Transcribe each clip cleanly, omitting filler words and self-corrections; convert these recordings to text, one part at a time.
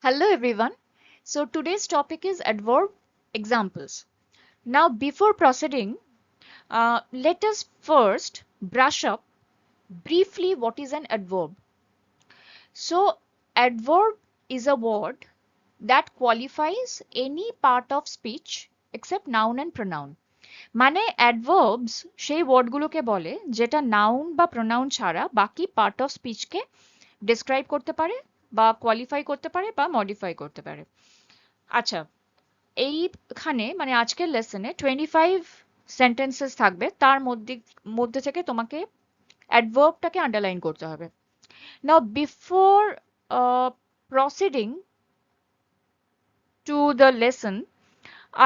Hello everyone. So today's topic is adverb examples. Now before proceeding, let us first brush up briefly what is an adverb. So adverb is a word that qualifies any part of speech except noun and pronoun. মানে adverbs সেই ওয়ার্ডগুলোকে বলে যেটা noun বা pronoun ছাড়া বাকি part of স্পিচকে describe করতে পারে বা কোয়ালিফাই করতে পারে বা মডিফাই করতে পারে। আচ্ছা, এইখানে মানে আজকের লেসনে 25 সেন্টেন্সেস থাকবে, তার মধ্যে মধ্যে থেকে তোমাকে অ্যাডভার্বটাকে আন্ডারলাইন করতে হবে। Now before proceeding to the lesson,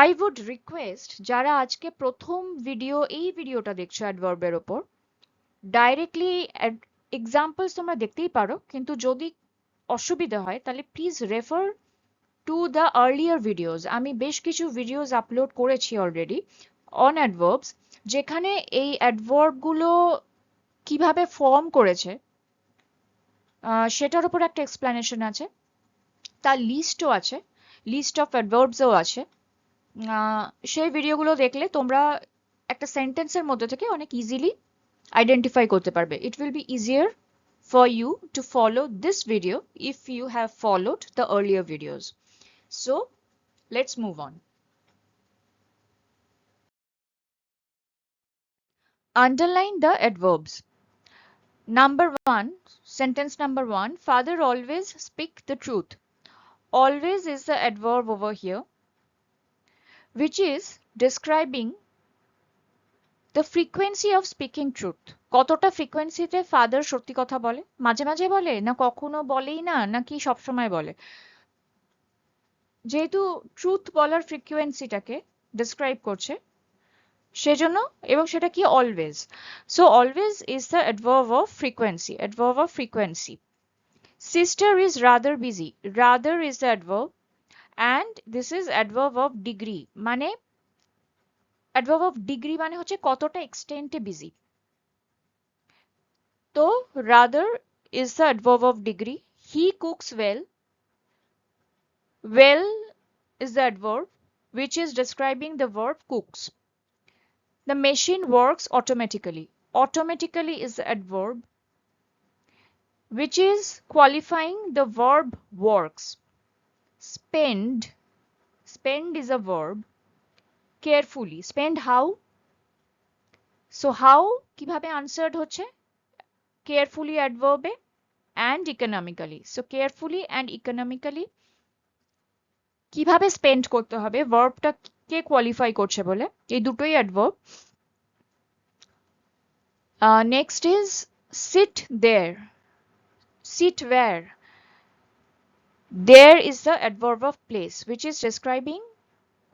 I would request যারা আজকে প্রথম এই ভিডিওটা দেখছো অ্যাডভার্বের ওপর, ডাইরেক্টলি এক্সাম্পলস তোমরা দেখতেই পারো, কিন্তু যদি অসুবিধা হয় তাহলে please refer to the earlier videos. আমি বেশ কিছু ভিডিওস আপলোড করেছি অলরেডি অন অ্যাডভার্বস, যেখানে এই অ্যাডভার্বগুলো কিভাবে ফর্ম করেছে সেটার উপর একটা এক্সপ্লেনেশন আছে, তার লিস্টও আছে, লিস্ট অফ অ্যাডভার্বসও আছে। সেই ভিডিওগুলো দেখলে তোমরা একটা সেন্টেন্সের মধ্যে থেকে অনেক ইজিলি আইডেন্টিফাই করতে পারবে। It will be easier for you to follow this video if you have followed the earlier videos. So let's move on. Underline the adverbs. Number one, sentence number one, father always speak the truth. Always is the adverb over here, which is describing the frequency of speaking truth. কতটা ফ্রিকোয়েন্সিতে father সত্যি কথা বলে, মাঝে মাঝে বলে না কখনো বলেই না, নাকি সবসময় বলে। যেহেতু ট্রুথ বলার ফ্রিকোয়েন্সিটাকে ডিসক্রাইব করছে সেজন্য, এবং সেটা কি always. So always is the adverb of frequency, adverb of frequency. Sister is rather busy, rather is the adverb and this is adverb of degree. মানে অ্যাডভার্ব অফ ডিগ্রি মানে হচ্ছে কতটা এক্সটেন্টে বিজি। তো rather is the adverb of degree. He cooks well, well is the adverb which is describing the verb cooks. The machine works automatically. Automatically is the adverb which is qualifying the verb works. Spend, spend is a verb. Carefully, spend how? So how কিভাবে answered হচ্ছে? Carefully adverb A and economically. So carefully and economically কিভাবে spend করতে হবে ভার্বটা কে qualify করছে বলে, এই দুটোই adverb. Next is sit there. Sit where? There is the adverb of place which is describing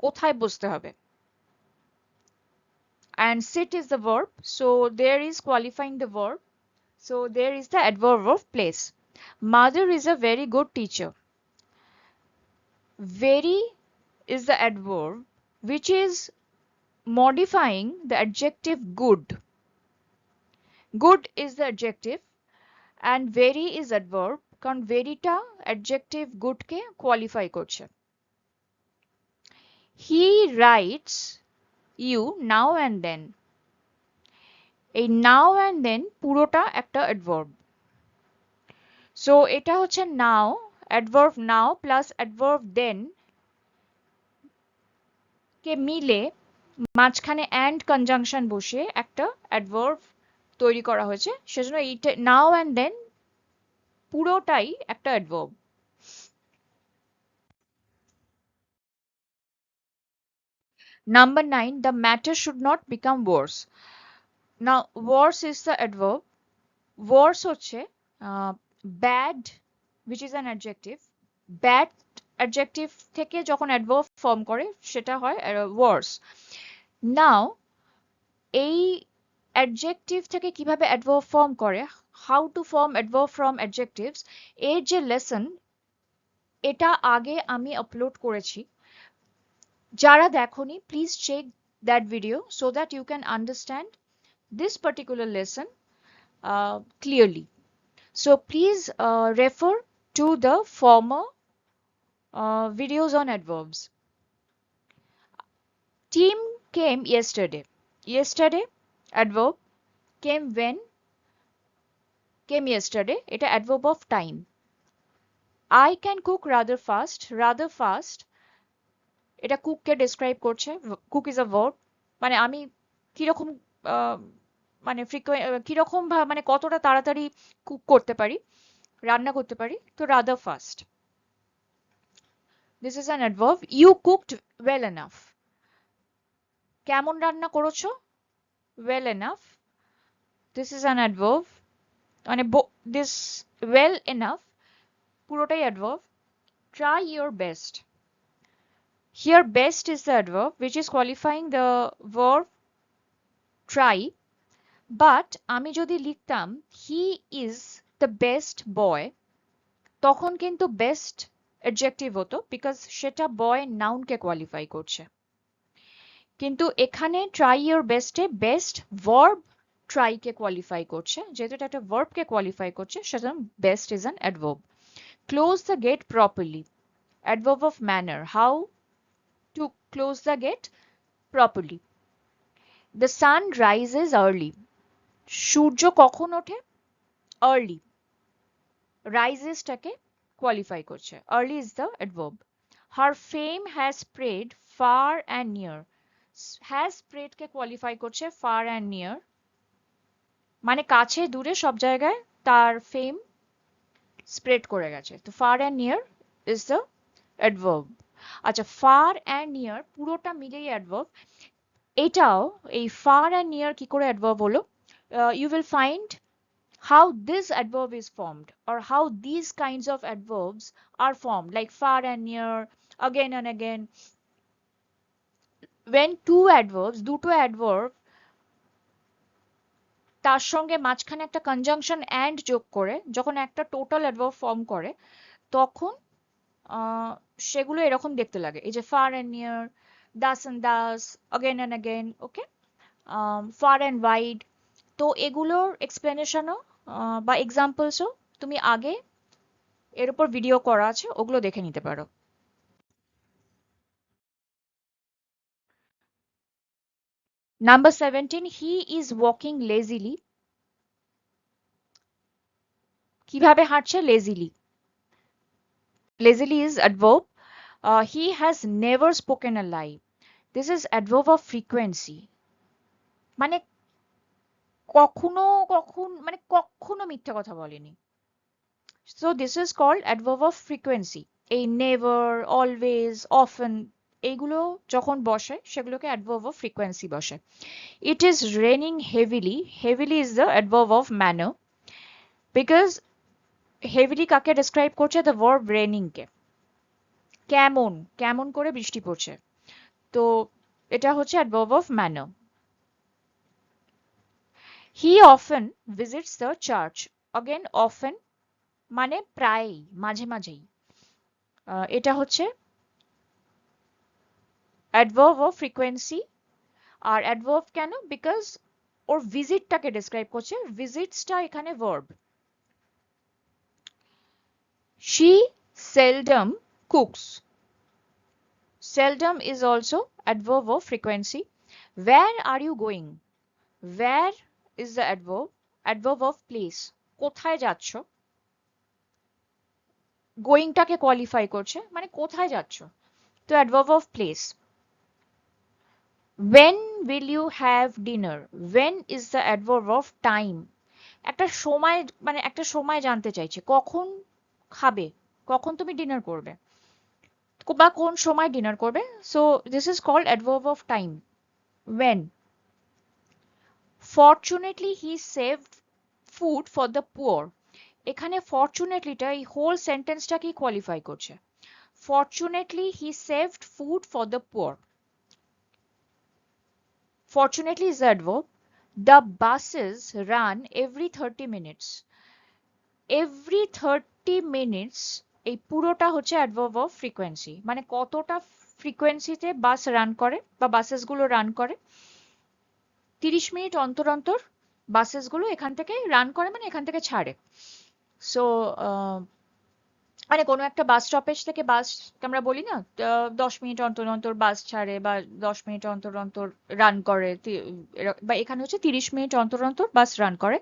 কোথায় বসতে হবে, and sit is the verb, so there is qualifying the verb, so there is the adverb of place. Mother is a very good teacher. Very is the adverb which is modifying the adjective good. Good is the adjective and very is adverb, কারণ veryটা adjective good কে qualify করছে। He writes you now and then. এই now and then পুরোটা একটা adverb. So এটা হচ্ছে now, adverb now plus adverb then কে মিলে মাঝখানে and conjunction বসিয়ে একটা adverb তৈরি করা হয়েছে, সেজন্য এইটা now and then পুরোটাই একটা adverb. Number 9, the matter should not become worse. Now worse is the adverb. Worse হচ্ছে bad which is an adjective. Bad adjective থেকে যখন adverb form করে সেটা হয় worse. Now এই adjective থেকে কিভাবে adverb form করে, how to form adverb from adjectives, এর যে lesson এটা আগে আমি আপলোড করেছি। যারা দেখোনি please check that video so that you can understand this particular lesson clearly. So please refer to the former videos on adverbs. Team came yesterday. Yesterday, adverb. Came when? Came yesterday. এটা adverb of time. I can cook rather fast. Rather fast. এটা cook কে describe করছে. Cook is a verb. মানে আমি কিরকম আহ, মানে কিরকম মানে কতটা তাড়াতাড়ি কুক করতে পারি, রান্না করতে পারি, তো rather fast. This is an adverb. You cooked well enough. কেমন রান্না করেছো? Well enough. This is an adverb. মানে this well enough পুরোটাই adverb. Try your best. Here best is the adverb which is qualifying the verb try. But আমি যদি লিখতাম he is the best boy, তখন কিন্তু best adjective হতো because সেটা boy noun কে qualify করছে। কিন্তু এখানে try your best A best verb try K qualify করছে, যেহেতু এটা একটা verb কে qualify করছে সেজন্য best is an adverb. Close the gate properly. Adverb of manner. How to close the gate properly. The sun rises early. সূর্য কখন ওঠে? Early. Rises টাকে qualify করছে. Early is the adverb. Her fame has spread far and near. Has spread K qualify করছে far and near. মানে কাছে দূরে সব জায়গায় তার ফেম স্প্রেড করে গেছে। তো far and near is the adverb. আচ্ছা, far and near পুরোটা মিলেই adverb. এটাও এই far and near কি করে adverb হলো? You will find how this adverb is formed or how these kinds of adverbs are formed, like far and near, again and again. When two adverbs, দুটো adverb তার সঙ্গে মাঝখানে একটা conjunction and যোগ করে যখন একটা total adverb form করে, তখন সেগুলো এরকম দেখতে লাগে। এই যে far and near, thus and thus, again and again, okay? Far and wide. তো এগুলোর এক্সপ্লেনেশনও বা এক্সাম্পলসও তুমি আগে এর উপর ভিডিও করা আছে, ওগুলো দেখে নিতে পারো। Number 17, he is walking lazily. কিভাবে হাঁটছে? Lazily. Lazily is adverb. He has never spoken a lie. This is adverb of frequency. মানে কখনো মিথ্যে কথা বলেনি। So this is called adverb of frequency. এই never, always, often এইগুলো যখন বসে সেগুলোকে adverb of frequency বসে। It is raining heavily. Heavily is the adverb of manner because heavily কাকে describe করছে? The verb raining কে। কেমন, কেমন করে বৃষ্টি পড়ছে, তো এটা হচ্ছে adverb of manner. He often visits the church. Again often মানে প্রায়ই, মাঝে মাঝেই। এটা হচ্ছে adverb of frequency। আর adverb কেন? বিকজ ওর ভিজিটটাকে ডেসক্রাইব করছে, ভিজিটসটা এখানে verb. She seldom cooks. Seldom is also adverb of frequency. Where are you going? Where is the adverb. Adverb of place. কোথায় যাচ্ছ? গোয়িংটাকে কোয়ালিফাই করছে, মানে কোথায় যাচ্ছ, তো adverb of place. When will you have dinner? When is the adverb of time. একটা সময়, মানে একটা সময় জানতে চাইছে, কখন খাবে, কখন তুমি ডিনার করবে বা কোন সময় ডিনার করবে। So this is called adverb of time. When. Fortunately he saved food for the poor. এখানে ফর্চুনেটলিটা এই হোল সেন্টেন্সটাকেই কোয়ালিফাই করছে। Fortunately he saved food for the poor. Fortunately is the adverb. The buses run every 30 minutes. Every 30 minutes এই পুরোটা হচ্ছে adverb of frequency, মানে কতটা ফ্রিকোয়েন্সিতে বাস run করে বা বাসেস গুলো রান করে। 30 মিনিট অন্তর অন্তর বাসেস গুলো এখান থেকে রান করে, মানে এখান থেকে ছাড়ে। সো মানে কোনো একটা বাস স্টপেজ থেকে বাস আমরা বলি না 10 মিনিট অন্তর অন্তর বাস ছাড়ে বা 10 মিনিট অন্তর অন্তর রান করে বা এখানে হচ্ছে 30 মিনিট অন্তর অন্তর বাস রান করে।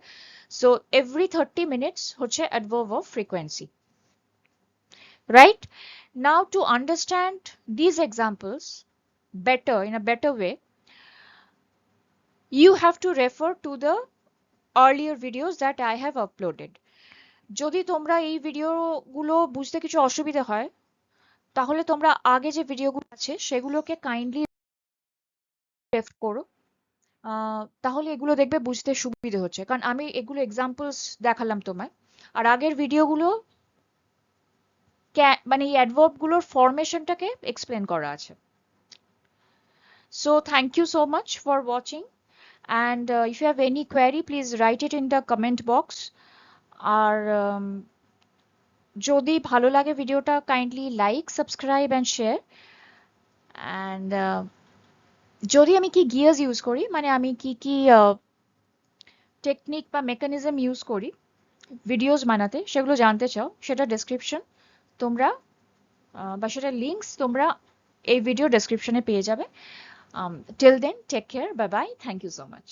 সো এভরি 30 মিনিটস হচ্ছে adverb of frequency, right? Now to understand this examples better in a better way, you have to refer to the earlier videos that I have uploaded. যদি তোমরা এই ভিডিওগুলো বুঝতে কিছু অসুবিধা হয়, তাহলে তোমরা আগে যে ভিডিওগুলো আছে সেগুলোকে কাইন্ডলি রেফ করো। তাহলে এগুলো দেখবে বুঝতে সুবিধে হচ্ছে, কারণ আমি এগুলো এক্সাম্পলস দেখালাম তোমায়, আর আগের ভিডিওগুলো মানে এই অ্যাডভার্ব গুলোর ফরমেশনটাকে এক্সপ্লেন করা আছে। So thank you so much for watching, and if you have any query please write it in the comment box. আর যদি ভালো লাগে ভিডিওটা kindly like, subscribe and share. And যদি আমি কি গিয়ার্স ইউজ করি, মানে আমি কি কি টেকনিক বা মেকানিজম ইউজ করি ভিডিওস বানাতে, সেগুলো জানতে চাও, সেটা ডেসক্রিপশন তোমরা বা সেটা লিঙ্কস তোমরা এই ভিডিও ডেসক্রিপশনে পেয়ে যাবে। Till then take care, bye bye, thank you so much.